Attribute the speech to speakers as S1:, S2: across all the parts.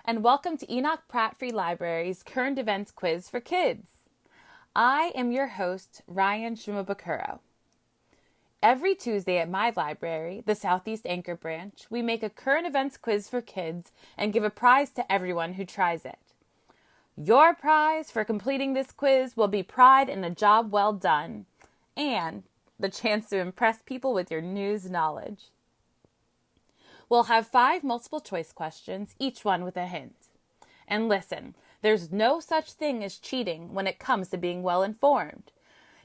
S1: and welcome to Enoch Pratt Free Library's Current Events Quiz for Kids. I am your host, Ryan Shimabukuro. Every Tuesday at my library, the Southeast Anchor Branch, we make a current events quiz for kids and give a prize to everyone who tries it. Your prize for completing this quiz will be pride in a job well done and the chance to impress people with your news knowledge. We'll have 5 multiple choice questions, each one with a hint. And listen, there's no such thing as cheating when it comes to being well informed.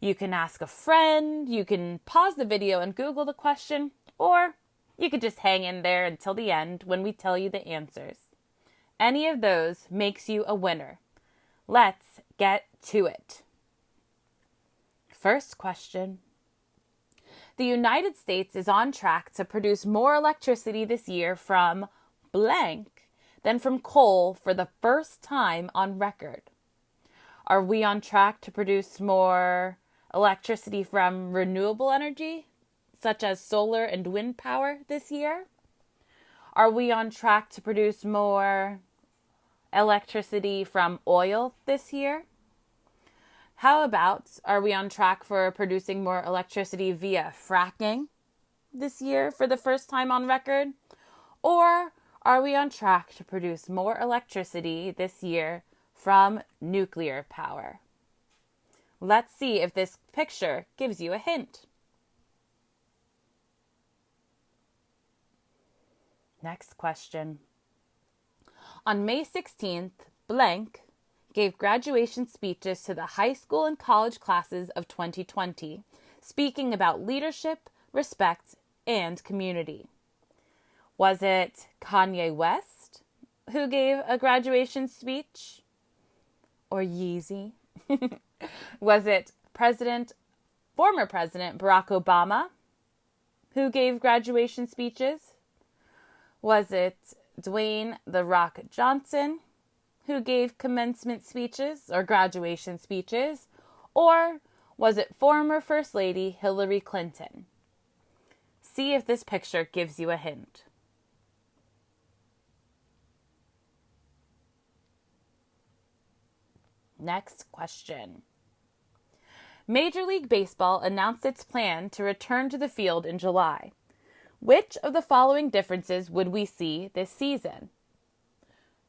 S1: You can ask a friend, you can pause the video and Google the question, or you could just hang in there until the end when we tell you the answers. Any of those makes you a winner. Let's get to it. First question. The United States is on track to produce more electricity this year from blank than from coal for the first time on record. Are we on track to produce more electricity from renewable energy, such as solar and wind power this year? Are we on track to produce more electricity from oil this year? How about, are we on track for producing more electricity via fracking this year for the first time on record? Or are we on track to produce more electricity this year from nuclear power? Let's see if this picture gives you a hint. Next question. On May 16th, blank gave graduation speeches to the high school and college classes of 2020, speaking about leadership, respect, and community. Was it Kanye West who gave a graduation speech? Or Yeezy? Was it former President Barack Obama who gave graduation speeches? Was it Dwayne "The Rock" Johnson who gave commencement speeches or graduation speeches? Or was it former First Lady Hillary Clinton? See if this picture gives you a hint. Next question. Major League Baseball announced its plan to return to the field in July. Which of the following differences would we see this season?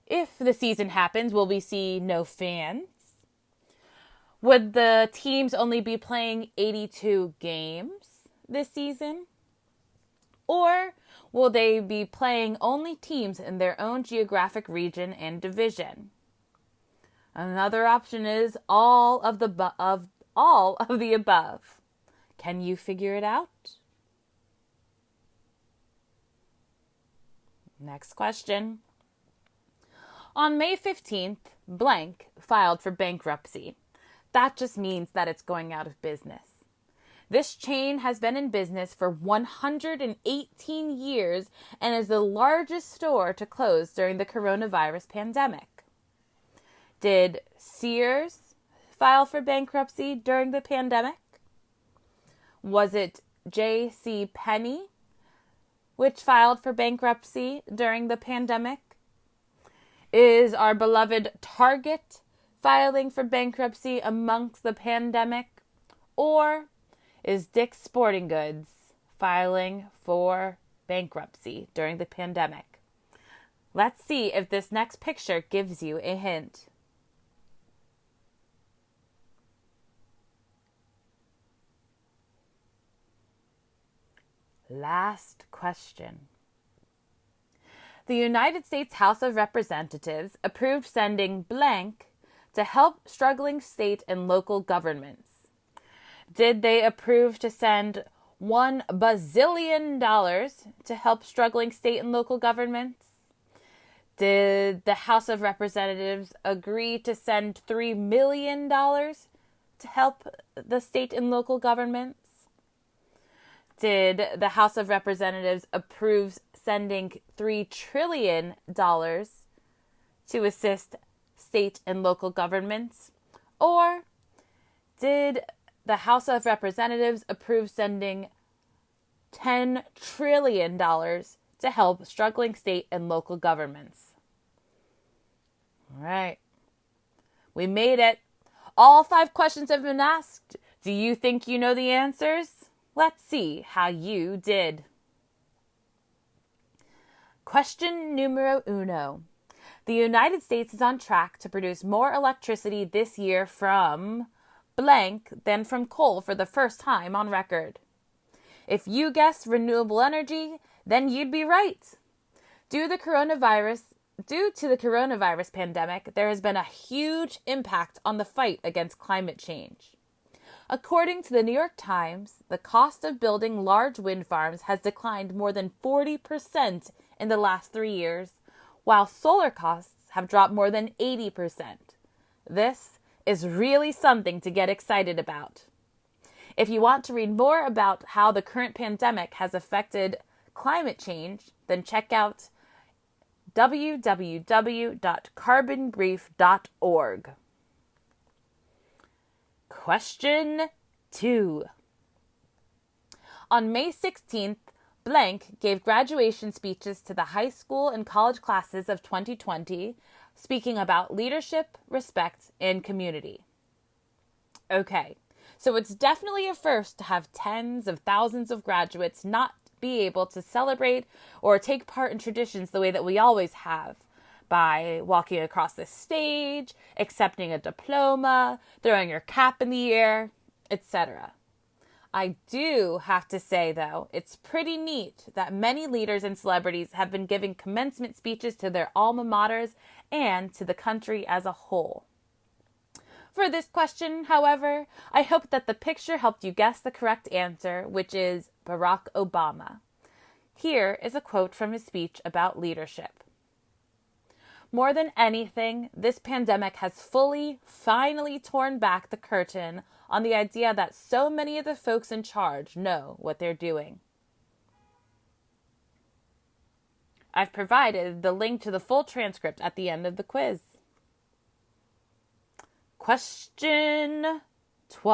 S1: If the season happens, will we see no fans? Would the teams only be playing 82 games this season? Or will they be playing only teams in their own geographic region and division? Another option is all of the above. Can you figure it out? Next question. On May 15th, blank filed for bankruptcy. That just means that it's going out of business. This chain has been in business for 118 years and is the largest store to close during the coronavirus pandemic. Did Sears file for bankruptcy during the pandemic? Was it J.C. Penney, which filed for bankruptcy during the pandemic? Is our beloved Target filing for bankruptcy amongst the pandemic? Or is Dick's Sporting Goods filing for bankruptcy during the pandemic? Let's see if this next picture gives you a hint. Last question. The United States House of Representatives approved sending blank to help struggling state and local governments. Did they approve to send $1 bazillion to help struggling state and local governments? Did the House of Representatives agree to send $3 million to help the state and local governments? Did the House of Representatives approve sending $3 trillion to assist state and local governments? Or did the House of Representatives approve sending $10 trillion to help struggling state and local governments? All right. We made it. All 5 questions have been asked. Do you think you know the answers? Let's see how you did. Question numero uno. The United States is on track to produce more electricity this year from blank than from coal for the first time on record. If you guess renewable energy, then you'd be right. Due to the coronavirus pandemic, there has been a huge impact on the fight against climate change. According to the New York Times, the cost of building large wind farms has declined more than 40% in the last 3 years, while solar costs have dropped more than 80%. This is really something to get excited about. If you want to read more about how the current pandemic has affected climate change, then check out www.carbonbrief.org. Question 2. On May 16th, blank gave graduation speeches to the high school and college classes of 2020, speaking about leadership, respect, and community. Okay, so it's definitely a first to have tens of thousands of graduates not be able to celebrate or take part in traditions the way that we always have, by walking across the stage, accepting a diploma, throwing your cap in the air, etc. I do have to say, though, it's pretty neat that many leaders and celebrities have been giving commencement speeches to their alma maters and to the country as a whole. For this question, however, I hope that the picture helped you guess the correct answer, which is Barack Obama. Here is a quote from his speech about leadership. More than anything, this pandemic has finally torn back the curtain on the idea that so many of the folks in charge know what they're doing. I've provided the link to the full transcript at the end of the quiz. Question 3.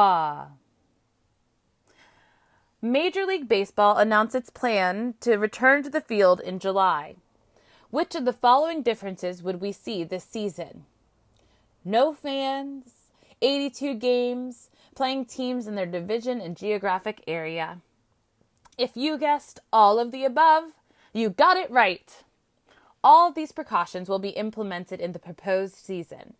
S1: Major League Baseball announced its plan to return to the field in July. Which of the following differences would we see this season? No fans, 82 games, playing teams in their division and geographic area. If you guessed all of the above, you got it right. All of these precautions will be implemented in the proposed season.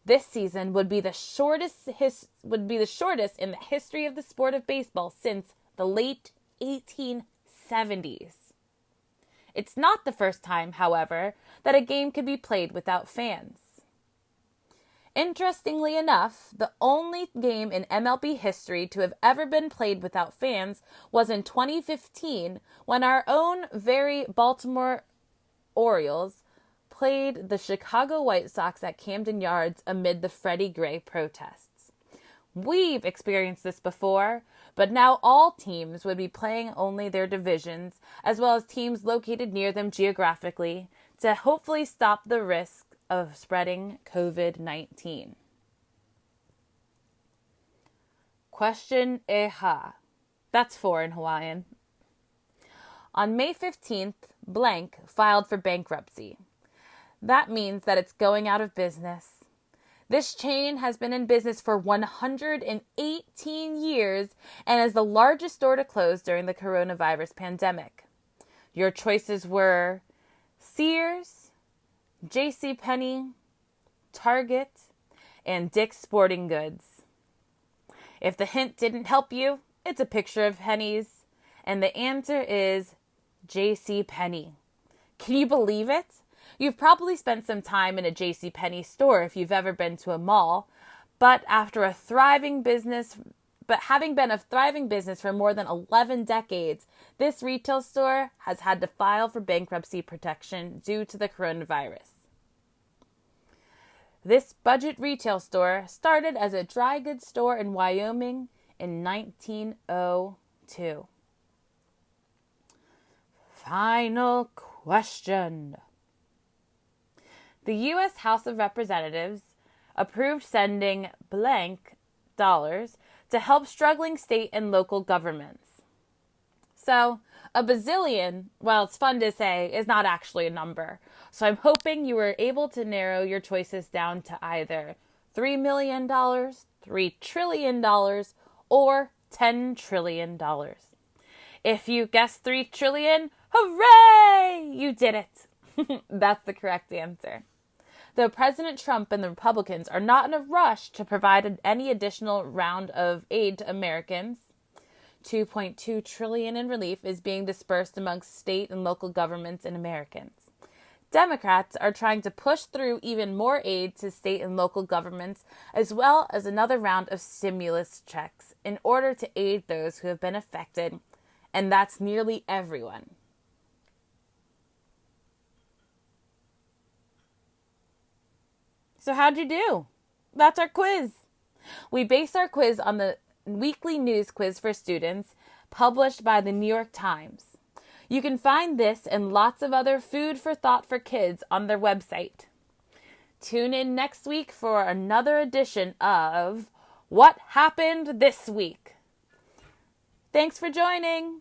S1: This season would be the shortest in the history of the sport of baseball since the late 1870s. It's not the first time, however, that a game could be played without fans. Interestingly enough, the only game in MLB history to have ever been played without fans was in 2015 when our own very Baltimore Orioles played the Chicago White Sox at Camden Yards amid the Freddie Gray protests. We've experienced this before, but now all teams would be playing only their divisions, as well as teams located near them geographically, to hopefully stop the risk of spreading COVID-19. Question eha. That's 4 in Hawaiian. On May 15th, blank filed for bankruptcy. That means that it's going out of business. This chain has been in business for 118 years and is the largest store to close during the coronavirus pandemic. Your choices were Sears, JCPenney, Target, and Dick's Sporting Goods. If the hint didn't help you, it's a picture of pennies, and the answer is JCPenney. Can you believe it? You've probably spent some time in a JCPenney store if you've ever been to a mall, but having been a thriving business for more than 11 decades, this retail store has had to file for bankruptcy protection due to the coronavirus. This budget retail store started as a dry goods store in Wyoming in 1902. Final question. The U.S. House of Representatives approved sending blank dollars to help struggling state and local governments. So, A bazillion, while it's fun to say, is not actually a number. So I'm hoping you were able to narrow your choices down to either $3 million, $3 trillion, or $10 trillion. If you guessed 3 trillion, hooray! You did it. That's the correct answer. Though President Trump and the Republicans are not in a rush to provide any additional round of aid to Americans, $2.2 trillion in relief is being dispersed amongst state and local governments and Americans. Democrats are trying to push through even more aid to state and local governments, as well as another round of stimulus checks in order to aid those who have been affected, and that's nearly everyone. So how'd you do? That's our quiz. We base our quiz on the weekly news quiz for students published by the New York Times. You can find this and lots of other food for thought for kids on their website. Tune in next week for another edition of What Happened This Week. Thanks for joining.